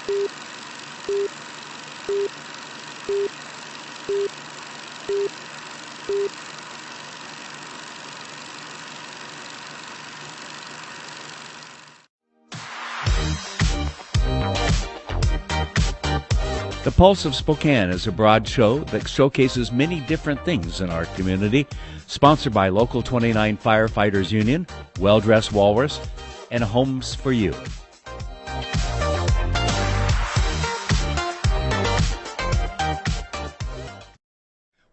The Pulse of Spokane is a broad show that showcases many different things in our community, sponsored by Local 29 Firefighters Union, Well Dressed Walrus, and Homes for You.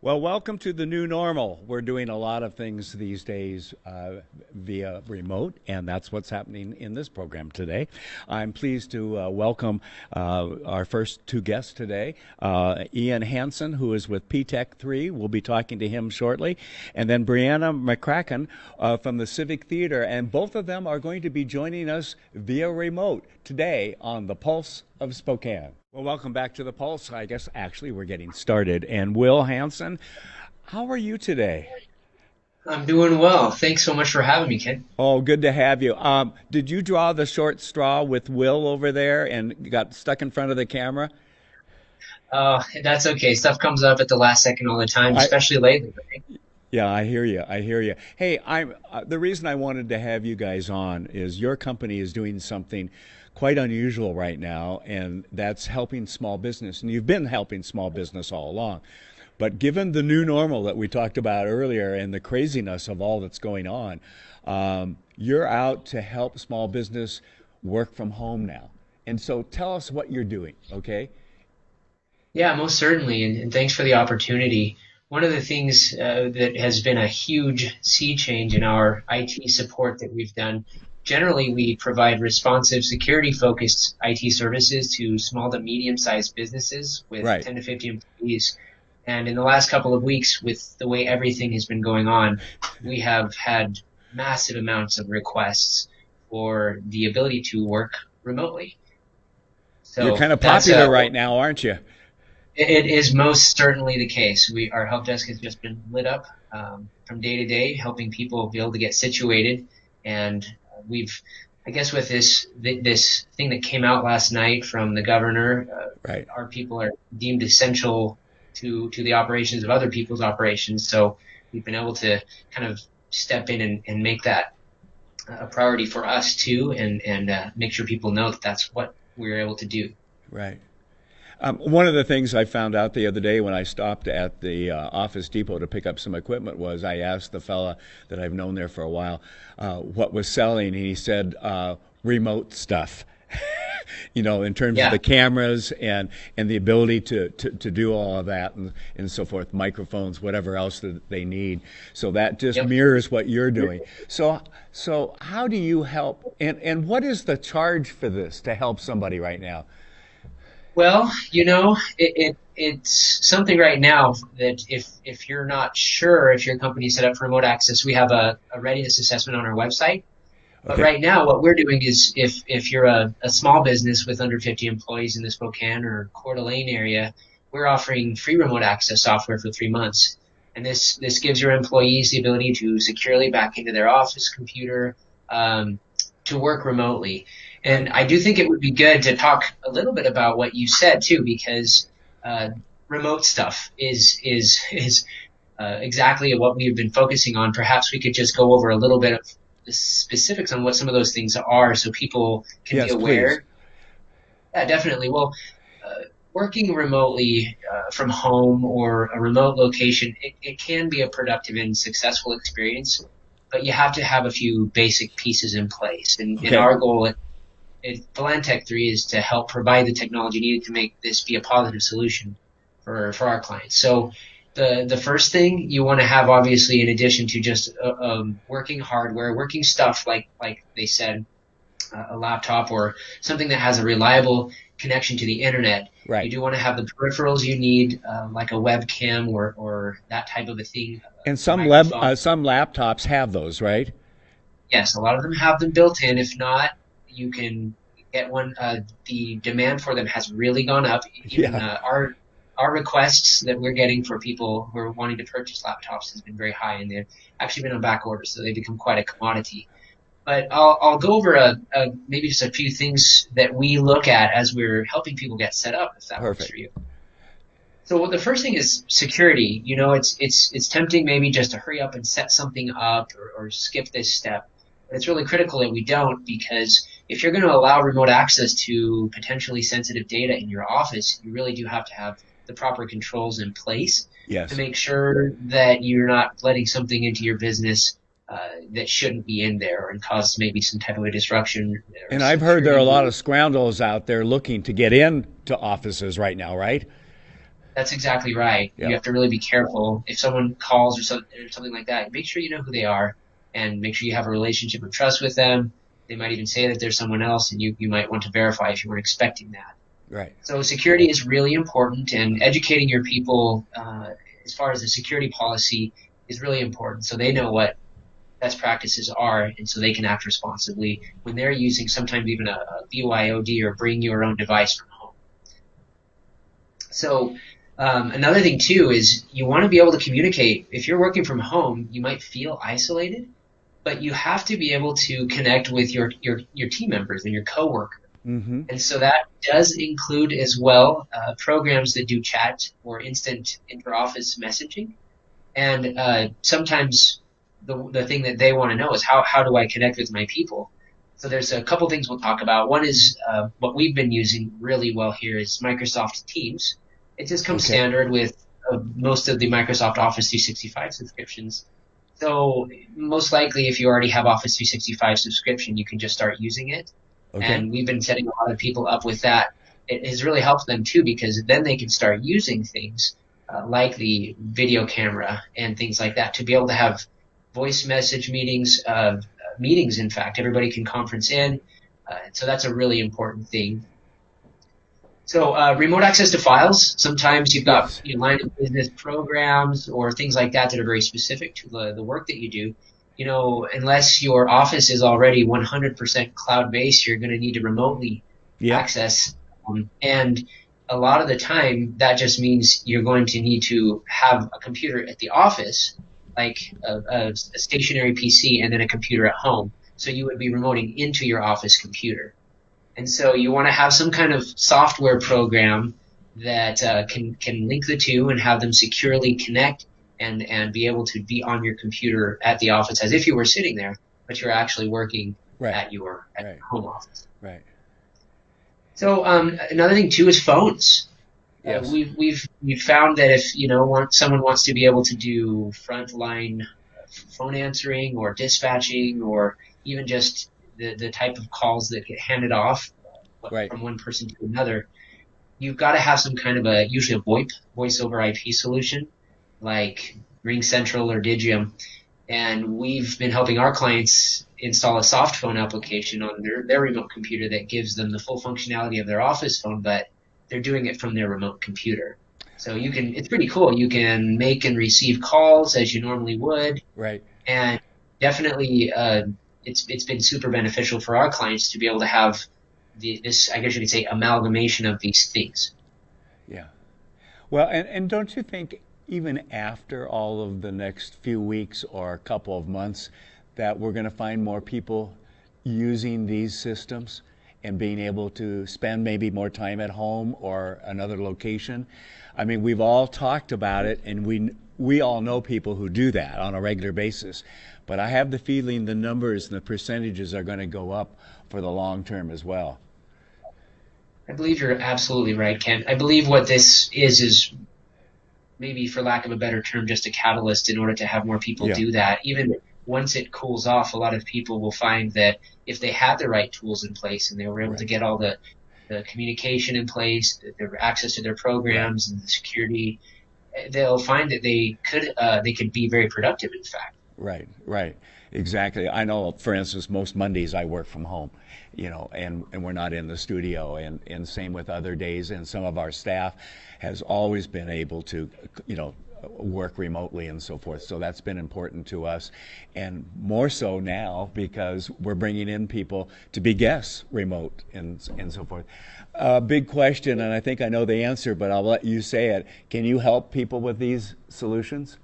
Well, welcome to the new normal. We're doing a lot of things these days via remote, and that's what's happening in this program today. I'm pleased to welcome our first two guests today. Ian Hansen, who is with Philantech3. We'll be talking to him shortly. And then Brianna McCracken from the Civic Theater. And both of them are going to be joining us via remote today on the Pulse of Spokane. Well, welcome back to the Pulse. I guess actually we're getting started. And Will Hansen, how are you today? I'm doing well. Thanks so much for having me, Ken. Oh, good to have you. Did you draw the short straw with Will over there and got stuck in front of the camera? That's okay. Stuff comes up at the last second all the time, especially lately. Right? Yeah, I hear you. I hear you. Hey, the reason I wanted to have you guys on is your company is doing something quite unusual right now, and that's helping small business. And you've been helping small business all along. But given the new normal that we talked about earlier and the craziness of all that's going on, you're out to help small business work from home now. And so tell us what you're doing, okay? Yeah, most certainly. And thanks for the opportunity. One of the things that has been a huge sea change in our IT support that we've done. Generally, we provide responsive, security-focused IT services to small to medium-sized businesses with 10 to 50 employees. And in the last couple of weeks, with the way everything has been going on, we have had massive amounts of requests for the ability to work remotely. So you're kind of popular right now, aren't you? It is most certainly the case. Our help desk has just been lit up from day to day, helping people be able to get situated. And I guess with this thing that came out last night from the governor, our people are deemed essential to the operations of other people's operations. So we've been able to kind of step in and make that a priority for us too, and make sure people know that that's what we're able to do. Right. One of the things I found out the other day when I stopped at the Office Depot to pick up some equipment was I asked the fella that I've known there for a while what was selling, and he said remote stuff. In terms of the cameras and the ability to do all of that and so forth, microphones, whatever else that they need. So that just mirrors what you're doing. So how do you help, and what is the charge for this to help somebody right now? Well, it's something right now that if you're not sure if your company is set up for remote access, we have a readiness assessment on our website. But right now, what we're doing is if you're a small business with under 50 employees in the Spokane or Coeur d'Alene area, we're offering free remote access software for 3 months. And this gives your employees the ability to securely back into their office computer to work remotely. And I do think it would be good to talk a little bit about what you said too, because remote stuff is exactly what we've been focusing on. Perhaps we could just go over a little bit of the specifics on what some of those things are so people can be aware. Please. Yeah, definitely. Well, working remotely from home or a remote location, it can be a productive and successful experience, but you have to have a few basic pieces in place. And our goal at Philantech3 is to help provide the technology needed to make this be a positive solution for our clients. So the first thing you want to have, obviously, in addition to just working hardware, working stuff like they said, a laptop or something that has a reliable connection to the internet. You do want to have the peripherals you need, like a webcam or that type of a thing. And some laptops have those, right? Yes, a lot of them have them built in. If not, you can get one. The demand for them has really gone up. Even our requests that we're getting for people who are wanting to purchase laptops has been very high, and they've actually been on back order, so they've become quite a commodity. But I'll go over maybe just a few things that we look at as we're helping people get set up, if that works for Perfect. you. So the first thing is security. You know, it's tempting maybe just to hurry up and set something up or skip this step. But it's really critical that we don't, because if you're going to allow remote access to potentially sensitive data in your office, you really do have to have the proper controls in place to Yes. make sure that you're not letting something into your business that shouldn't be in there and cause maybe some type of a disruption or And I've heard there are security a lot breach. of scoundrels out there looking to get into offices right now, right? That's exactly right. You Yep. have to really be careful. If someone calls or something like that, make sure you know who they are and make sure you have a relationship of trust with them. They might even say that there's someone else, and you might want to verify if you weren't expecting that. Right. So security is really important, and educating your people as far as the security policy is really important, so they know what best practices are, and so they can act responsibly when they're using sometimes even a BYOD or bring your own device from home. So another thing too is you want to be able to communicate. If you're working from home, you might feel isolated, but you have to be able to connect with your team members and your coworkers. Mm-hmm. And so that does include as well programs that do chat or instant inter-office messaging. And sometimes the thing that they want to know is how do I connect with my people? So there's a couple things we'll talk about. One is what we've been using really well here is Microsoft Teams. It just comes Okay. standard with most of the Microsoft Office 365 subscriptions. So most likely, if you already have Office 365 subscription, you can just start using it. Okay. And we've been setting a lot of people up with that. It has really helped them too, because then they can start using things like the video camera and things like that to be able to have voice message meetings, meetings, in fact. Everybody can conference in. So that's a really important thing. So remote access to files. Sometimes you've got Yes. line of business programs or things like that that are very specific to the work that you do. You know, unless your office is already 100% cloud-based, you're going to need to remotely Yep. access. And a lot of the time, that just means you're going to need to have a computer at the office, like a stationary PC, and then a computer at home. So you would be remoting into your office computer. And so you want to have some kind of software program that can link the two and have them securely connect and be able to be on your computer at the office as if you were sitting there, but you're actually working Right. at your Right. home office. Right. So another thing too is phones. Yes. We've found that if someone wants to be able to do frontline phone answering or dispatching or even just the type of calls that get handed off Right. from one person to another, you've got to have some kind of usually a VoIP, voice over IP solution like RingCentral or Digium. And we've been helping our clients install a soft phone application on their remote computer that gives them the full functionality of their office phone, but they're doing it from their remote computer. So it's pretty cool. You can make and receive calls as you normally would. Right. And definitely, it's been super beneficial for our clients to be able to have this, I guess you could say, amalgamation of these things. Yeah. Well, and don't you think even after all of the next few weeks or a couple of months that we're going to find more people using these systems and being able to spend maybe more time at home or another location? I mean, we've all talked about it, and we all know people who do that on a regular basis. But I have the feeling the numbers and the percentages are going to go up for the long term as well. I believe you're absolutely right, Ken. I believe what this is maybe, for lack of a better term, just a catalyst in order to have more people Yeah. do that. Even once it cools off, a lot of people will find that if they had the right tools in place and they were able to Right. get all the communication in place, their access to their Right. programs and the security, they'll find that they could be very productive, in fact. Right, right. Exactly. I know, for instance, most Mondays I work from home, and we're not in the studio, and same with other days. And some of our staff has always been able to, work remotely and so forth. So that's been important to us, and more so now because we're bringing in people to be guests remote and so forth. Big question, and I think I know the answer, but I'll let you say it. Can you help people with these solutions?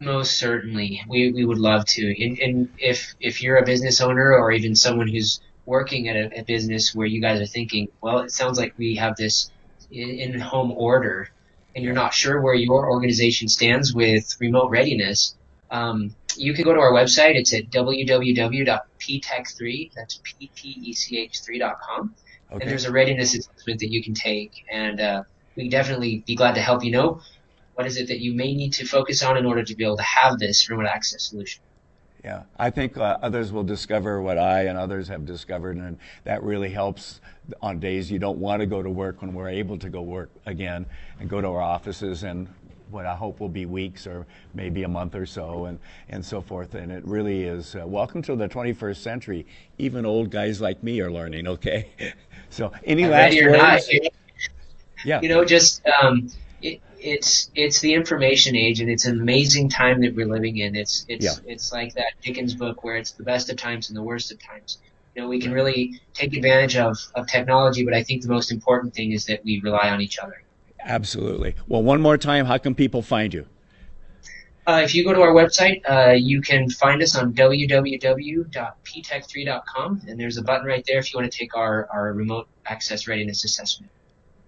Most certainly, we would love to. And if you're a business owner or even someone who's working at a business where you guys are thinking, well, it sounds like we have this in-home order, and you're Yeah. not sure where your organization stands with remote readiness, you can go to our website. It's at www.ptech3, that's PTECH3.com, and Okay. there's a readiness assessment that you can take, and we'd definitely be glad to help you know what is it that you may need to focus on in order to be able to have this remote access solution. Yeah, I think others will discover what I and others have discovered, and that really helps on days you don't want to go to work when we're able to go work again and go to our offices and what I hope will be weeks or maybe a month or so and so forth. And it really is welcome to the 21st century. Even old guys like me are learning, okay? So, any Ready last or not, words? Yeah, just it's the information age, and it's an amazing time that we're living in. yeah, It's like that Dickens book where it's the best of times and the worst of times. We can right. really take advantage of technology, but I think the most important thing is that we rely on each other. Absolutely. Well, one more time, how can people find you? If you go to our website, you can find us on www.ptech3.com, and there's a button right there if you want to take our remote access readiness assessment.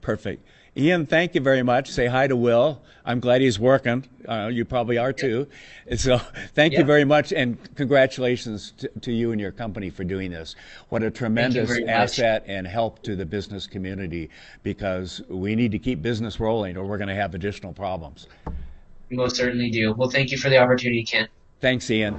Perfect. Ian, thank you very much. Say hi to Will. I'm glad he's working. You probably are Yep. too. So thank you Yep. very much, and congratulations to you and your company for doing this. What a Thank you tremendous very much. asset and help to the business community, because we need to keep business rolling or we're going to have additional problems. We most certainly do. Well, thank you for the opportunity, Ken. Thanks, Ian.